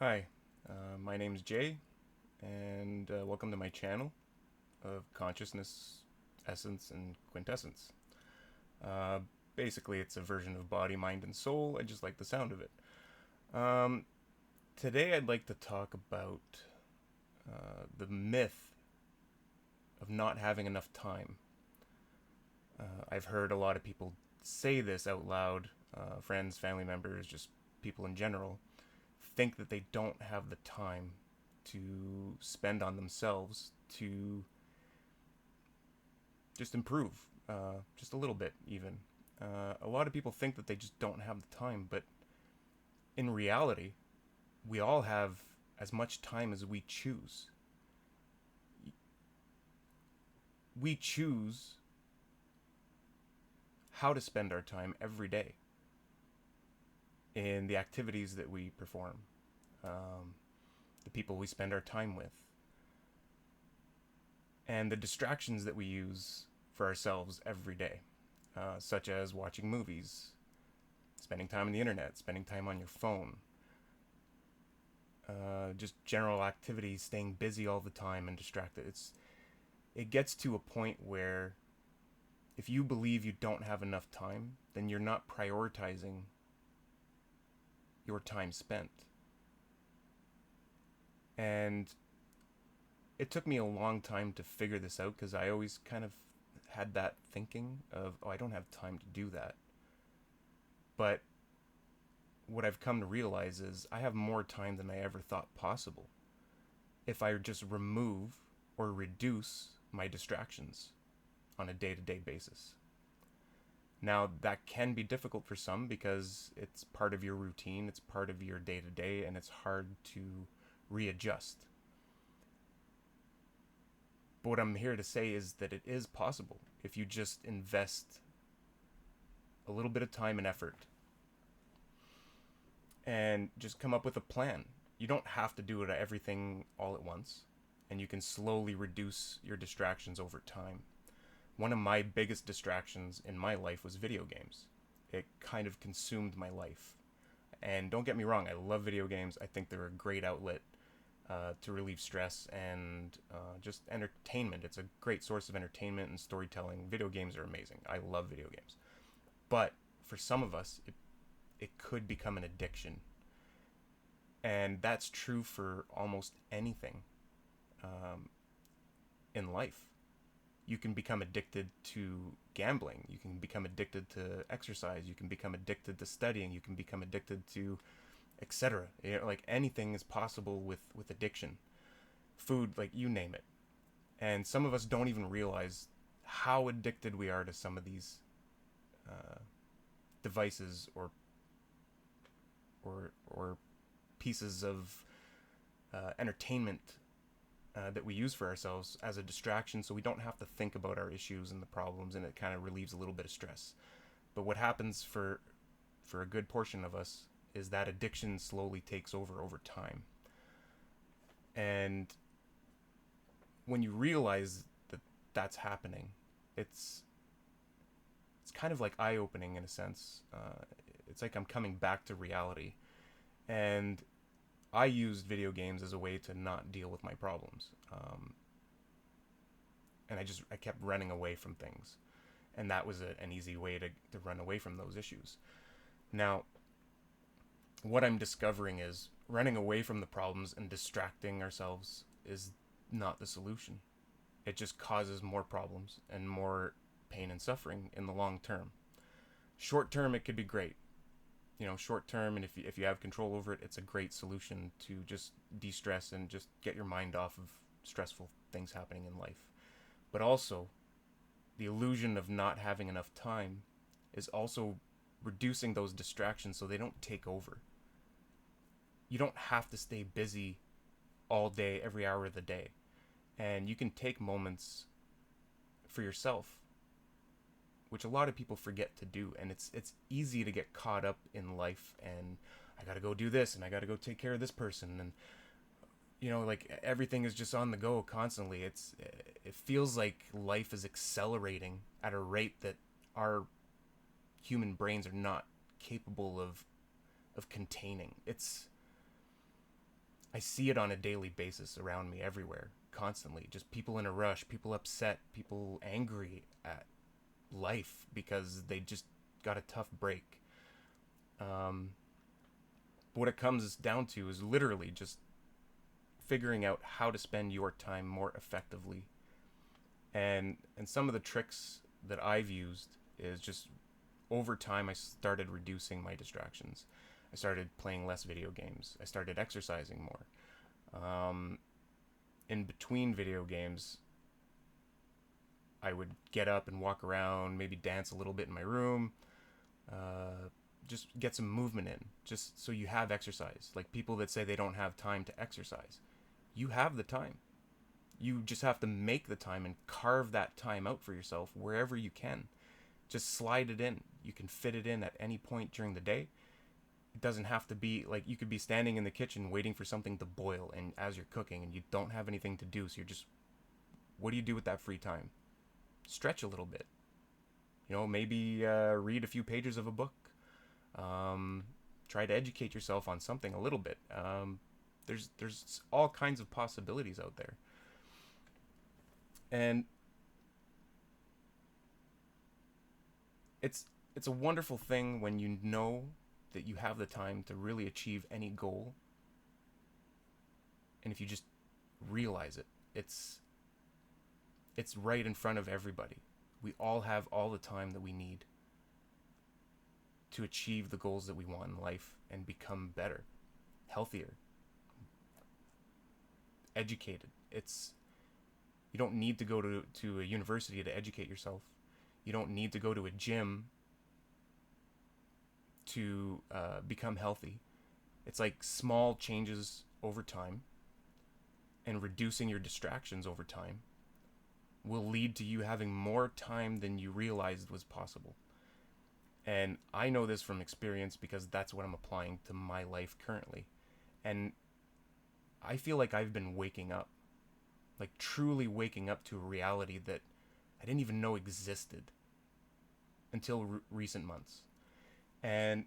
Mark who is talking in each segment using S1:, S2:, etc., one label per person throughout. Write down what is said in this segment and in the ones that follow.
S1: Hi, my name's Jay, and welcome to my channel of consciousness, essence, and quintessence. Uh, Basically, it's a version of body, mind, and soul. I just like the sound of it. Um, Today, I'd like to talk about the myth of not having enough time. I've heard a lot of people say this out loud, friends, family members, just people in general, think that they don't have the time to spend on themselves to just improve, just a little bit, even. A lot of people think that they just don't have the time, but in reality, we all have as much time as we choose. We choose how to spend our time every day in the activities that we perform, um, the people we spend our time with, and the distractions that we use for ourselves every day, such as watching movies, spending time on the internet, spending time on your phone, just general activities, staying busy all the time and distracted. It gets to a point where if you believe you don't have enough time, then you're not prioritizing your time spent. And it took me a long time to figure this out because I always kind of had that thinking of, oh, I don't have time to do that. But what I've come to realize is I have more time than I ever thought possible if I just remove or reduce my distractions on a day to day basis. Now, that can be difficult for some because it's part of your routine, it's part of your day to day, and it's hard to readjust. But what I'm here to say is that it is possible if you just invest a little bit of time and effort and just come up with a plan. You don't have to do it everything all at once, and you can slowly reduce your distractions over time. One of my biggest distractions in my life was video games. It kind of consumed my life. And don't get me wrong, I love video games. I think they're a great outlet to relieve stress and just entertainment. It's a great source of entertainment and storytelling. Video games are amazing. I love video games. But for some of us, it could become an addiction. And that's true for almost anything um, in life. You can become addicted to gambling. You can become addicted to exercise. You can become addicted to studying. You can become addicted to etc. You know, like anything is possible with addiction. Food, like you name it. And some of us don't even realize how addicted we are to some of these uh, devices or pieces of entertainment that we use for ourselves as a distraction, so we don't have to think about our issues and the problems, and it kind of relieves a little bit of stress. But what happens for a good portion of us is that addiction slowly takes over time. And when you realize that that's happening, it's it's kind of like eye opening in a sense. It's like I'm coming back to reality, and I used video games as a way to not deal with my problems, and I kept running away from things, and that was an easy way to run away from those issues. Now, what I'm discovering is running away from the problems and distracting ourselves is not the solution. It just causes more problems and more pain and suffering in the long term. Short term, it could be great. You know, short term, and if you have control over it, it's a great solution to just de-stress and just get your mind off of stressful things happening in life. But also, the illusion of not having enough time is also reducing those distractions so they don't take over. You don't have to stay busy all day, every hour of the day. And you can take moments for yourself, which a lot of people forget to do. And it's easy to get caught up in life and I got to go do this and I got to go take care of this person, and you know, like everything is just on the go constantly. It feels like life is accelerating at a rate that our human brains are not capable of containing. I see it on a daily basis around me everywhere, constantly. Just people in a rush, people upset, people angry at life because they just got a tough break. Um, what it comes down to is literally just figuring out how to spend your time more effectively. And some of the tricks that I've used is just over time I started reducing my distractions. I started playing less video games. I started exercising more. In between video games, I would get up and walk around, maybe dance a little bit in my room, just get some movement in, just so you have exercise. Like people that say they don't have time to exercise, you have the time. You just have to make the time and carve that time out for yourself wherever you can. Just slide it in. You can fit it in at any point during the day. It doesn't have to be like you could be standing in the kitchen waiting for something to boil, and as you're cooking and you don't have anything to do, so you're just, what do you do with that free time? Stretch a little bit. Maybe read a few pages of a book. Try to educate yourself on something a little bit. There's all kinds of possibilities out there. And it's a wonderful thing when you know that you have the time to really achieve any goal. And if you just realize it, it's right in front of everybody. We all have all the time that we need to achieve the goals that we want in life and become better, healthier, educated. You don't need to go to a university to educate yourself. You don't need to go to a gym to become healthy. It's like small changes over time and reducing your distractions over time will lead to you having more time than you realized was possible. And I know this from experience because that's what I'm applying to my life currently. And I feel like I've been waking up, like truly waking up to a reality that I didn't even know existed until recent months. And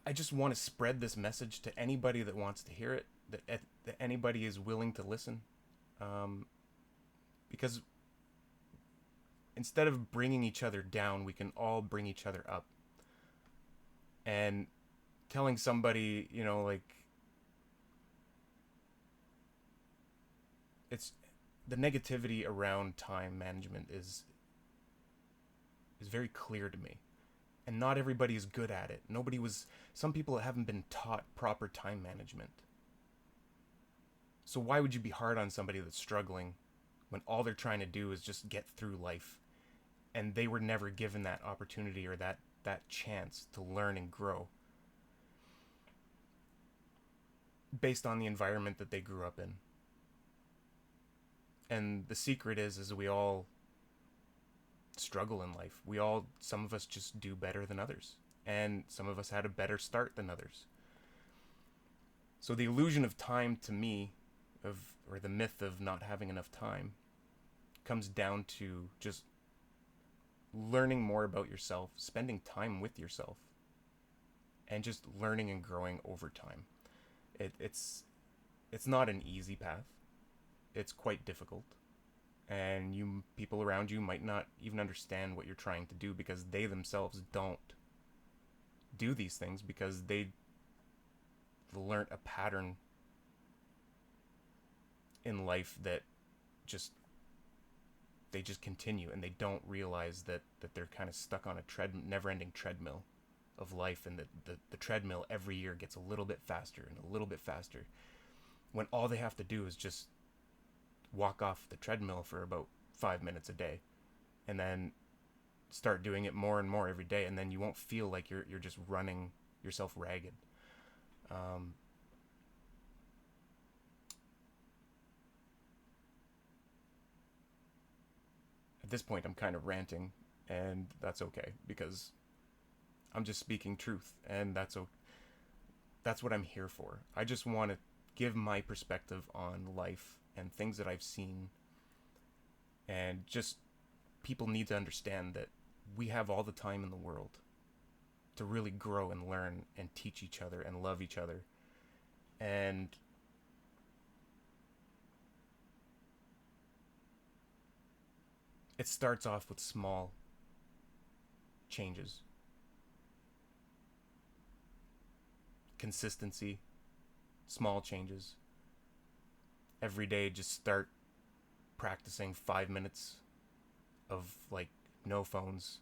S1: I just want to spread this message to anybody that wants to hear it, that anybody is willing to listen. Because instead of bringing each other down, we can all bring each other up. And telling somebody, it's the negativity around time management is very clear to me. And not everybody is good at it. Some people haven't been taught proper time management. So why would you be hard on somebody that's struggling when all they're trying to do is just get through life, and they were never given that opportunity or that chance to learn and grow based on the environment that they grew up in? And the secret is we all struggle in life. Some of us just do better than others, and some of us had a better start than others. So the illusion of time, to me, or the myth of not having enough time, comes down to just learning more about yourself, spending time with yourself, and just learning and growing over time. It's not an easy path. It's quite difficult. And people around you might not even understand what you're trying to do because they themselves don't do these things because they learned a pattern in life that they just continue, and they don't realize that they're kind of stuck on a never-ending treadmill of life, and the treadmill every year gets a little bit faster and a little bit faster, when all they have to do is just walk off the treadmill for about 5 minutes a day, and then start doing it more and more every day, and then you won't feel like you're just running yourself ragged. At this point, I'm kind of ranting, and that's okay because I'm just speaking truth, and that's what I'm here for. I just want to give my perspective on life and things that I've seen, and just people need to understand that we have all the time in the world. to really grow and learn and teach each other and love each other. And it starts off with small changes, consistency, small changes. Every day, just start practicing 5 minutes of like no phones,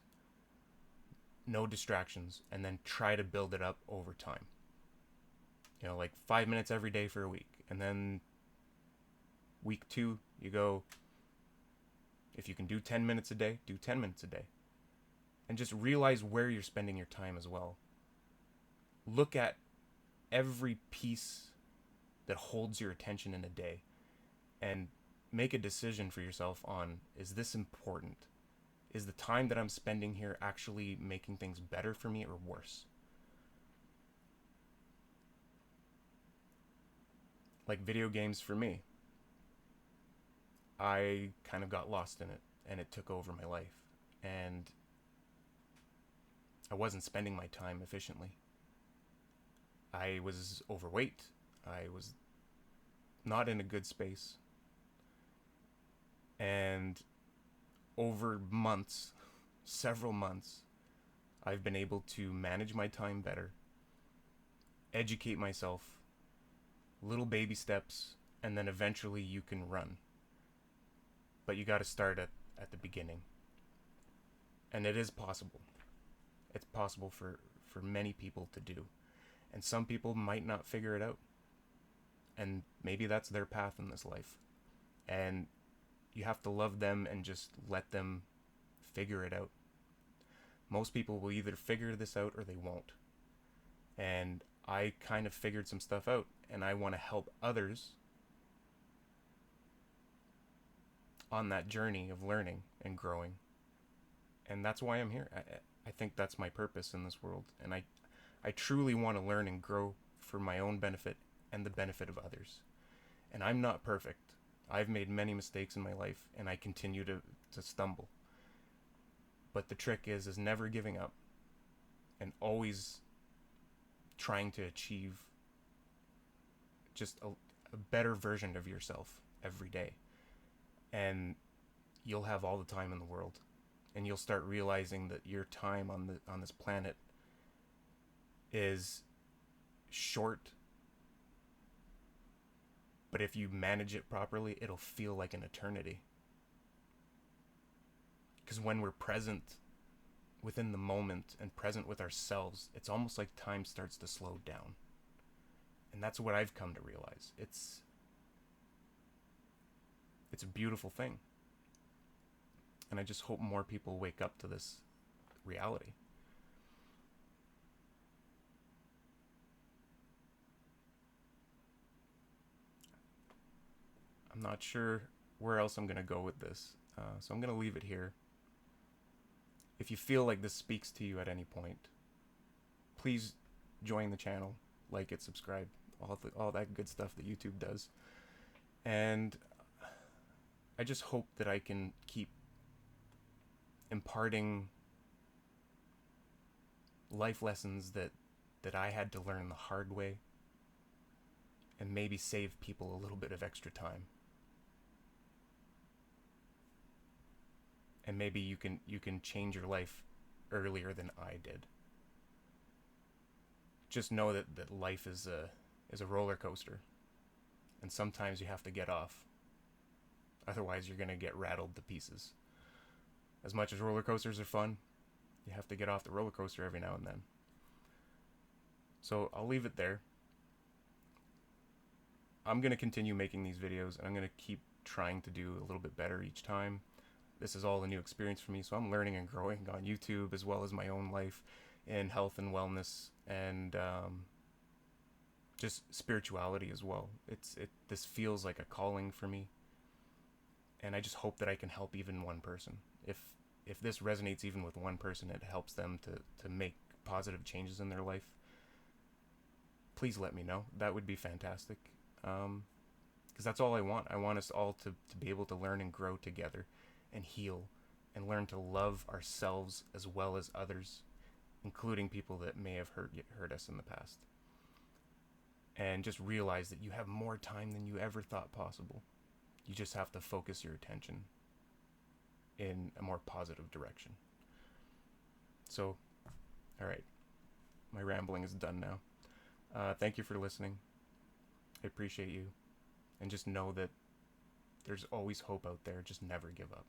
S1: no distractions, and then try to build it up over time. You know, like 5 minutes every day for a week. And then week 2, you go, if you can do 10 minutes a day, do 10 minutes a day. And just realize where you're spending your time as well. Look at every piece that holds your attention in a day and make a decision for yourself on, is this important? Is the time that I'm spending here actually making things better for me or worse? Like video games for me, I kind of got lost in it and it took over my life. And I wasn't spending my time efficiently. I was overweight. I was not in a good space. And over months, several months, I've been able to manage my time better, educate myself, little baby steps, and then eventually you can run. But you got to start at the beginning. And it is possible. It's possible for many people to do. And some people might not figure it out. And maybe that's their path in this life. And you have to love them and just let them figure it out. Most people will either figure this out or they won't. And I kind of figured some stuff out, and I want to help others on that journey of learning and growing. And that's why I'm here. I think that's my purpose in this world. And I truly want to learn and grow for my own benefit and the benefit of others. And I'm not perfect. I've made many mistakes in my life, and I continue to stumble. But the trick is never giving up and always trying to achieve just a better version of yourself every day. And you'll have all the time in the world. And you'll start realizing that your time on this planet is short. But if you manage it properly, it'll feel like an eternity. Because when we're present within the moment and present with ourselves, it's almost like time starts to slow down. And that's what I've come to realize. It's a beautiful thing. And I just hope more people wake up to this reality. I'm not sure where else I'm going to go with this. So I'm going to leave it here. If you feel like this speaks to you at any point, please join the channel, like it, subscribe, all that good stuff that YouTube does. And I just hope that I can keep imparting life lessons that I had to learn the hard way, and maybe save people a little bit of extra time. And maybe you can change your life earlier than I did. Just know that life is a roller coaster, and sometimes you have to get off. Otherwise, you're gonna get rattled to pieces. As much as roller coasters are fun, you have to get off the roller coaster every now and then. So I'll leave it there. I'm gonna continue making these videos, and I'm gonna keep trying to do a little bit better each time. This is all a new experience for me, so I'm learning and growing on YouTube as well as my own life in health and wellness, and just spirituality as well. This feels like a calling for me, and I just hope that I can help even one person. If this resonates even with one person, it helps them to make positive changes in their life, please let me know. That would be fantastic. Because that's all I want. I want us all to be able to learn and grow together and heal and learn to love ourselves as well as others including people that may have hurt us in the past. And just realize that you have more time than you ever thought possible. You just have to focus your attention in a more positive direction. So, all right, my rambling is done now. Thank you for listening. I appreciate you. And just know that there's always hope out there. Just never give up.